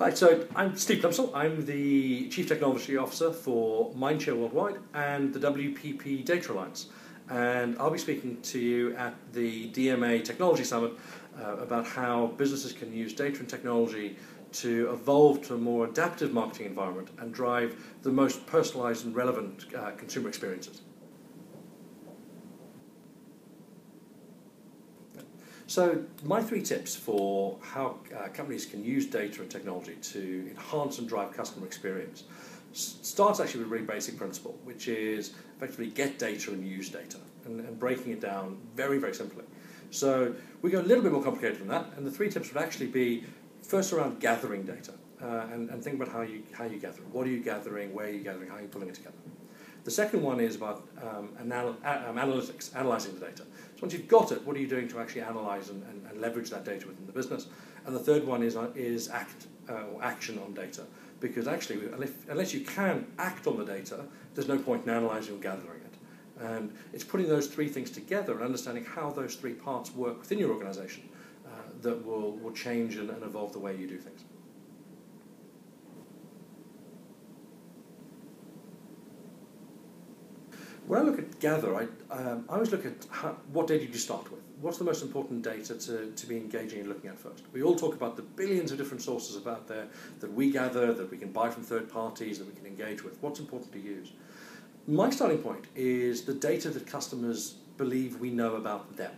Hi, so I'm Steve Plimsoll. I'm the Chief Technology Officer for Mindshare Worldwide and the WPP Data Alliance. And I'll be speaking to you at the DMA Technology Summit about how businesses can use data and technology to evolve to a more adaptive marketing environment and drive the most personalized and relevant consumer experiences. So my 3 tips for how companies can use data and technology to enhance and drive customer experience starts actually with a really basic principle, which is effectively get data and use data, and breaking it down very, very simply. So we go a little bit more complicated than that, and the 3 tips would actually be first around gathering data, and think about how you gather it. What are you gathering, where are you gathering, how are you pulling it together? The second one is about analytics, analyzing the data. So once you've got it, what are you doing to actually analyze and leverage that data within the business? And the third one is action on data. Because actually, unless you can act on the data, there's no point in analyzing or gathering it. And it's putting those 3 things together and understanding how those 3 parts work within your organization that will change and evolve the way you do things. When I look at gather, I always look at what data do you start with. What's the most important data to be engaging and looking at first? We all talk about the billions of different sources about there that we gather, that we can buy from third parties, that we can engage with. What's important to use? My starting point is the data that customers believe we know about them.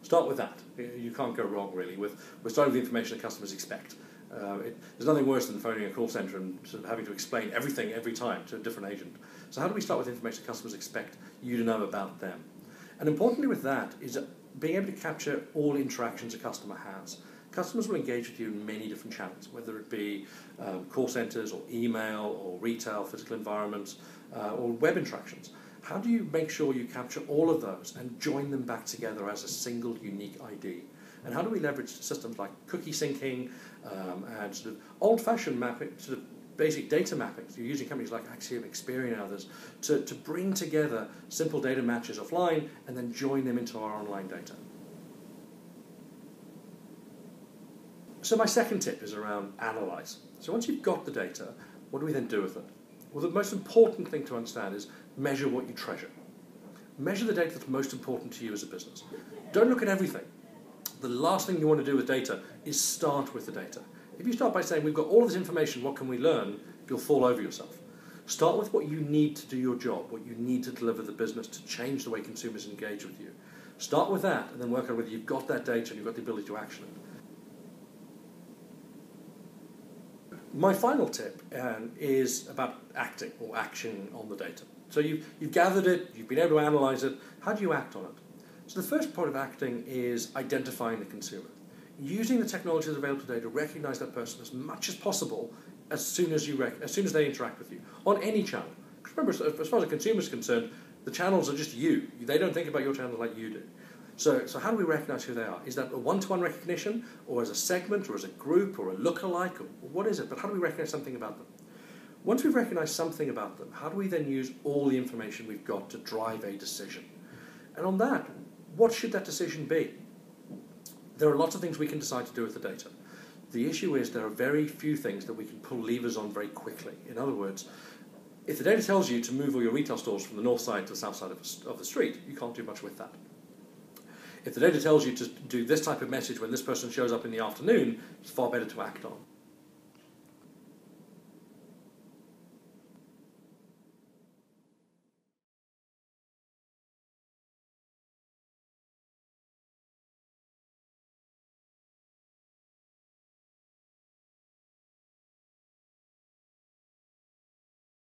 Start with that. You can't go wrong, really. We're starting with the information that customers expect. There's nothing worse than phoning a call centre and sort of having to explain everything every time to a different agent. So how do we start with information customers expect you to know about them? And importantly with that is being able to capture all interactions a customer has. Customers will engage with you in many different channels, whether it be call centres or email or retail, physical environments, or web interactions. How do you make sure you capture all of those and join them back together as a single unique ID? And how do we leverage systems like cookie syncing and sort of old-fashioned mapping, sort of basic data mapping? So you're using companies like Acxiom, Experian, and others to bring together simple data matches offline and then join them into our online data. So my second tip is around analyze. So once you've got the data, what do we then do with it? Well, the most important thing to understand is measure what you treasure. Measure the data that's most important to you as a business. Don't look at everything. The last thing you want to do with data is start with the data. If you start by saying, we've got all of this information, what can we learn? You'll fall over yourself. Start with what you need to do your job, what you need to deliver the business to change the way consumers engage with you. Start with that, and then work out whether you've got that data and you've got the ability to action it. My final tip is about acting or action on the data. So you've gathered it, you've been able to analyze it. How do you act on it? So the first part of acting is identifying the consumer. Using the technology that's available today to recognize that person as much as possible as soon as they interact with you on any channel. Because remember, as far as a consumer is concerned, the channels are just you. They don't think about your channel like you do. So how do we recognize who they are? Is that a one-to-one recognition, or as a segment, or as a group, or a lookalike, or what is it? But how do we recognize something about them? Once we've recognized something about them, how do we then use all the information we've got to drive a decision? And on that, what should that decision be? There are lots of things we can decide to do with the data. The issue is there are very few things that we can pull levers on very quickly. In other words, if the data tells you to move all your retail stores from the north side to the south side of the street, you can't do much with that. If the data tells you to do this type of message when this person shows up in the afternoon, it's far better to act on.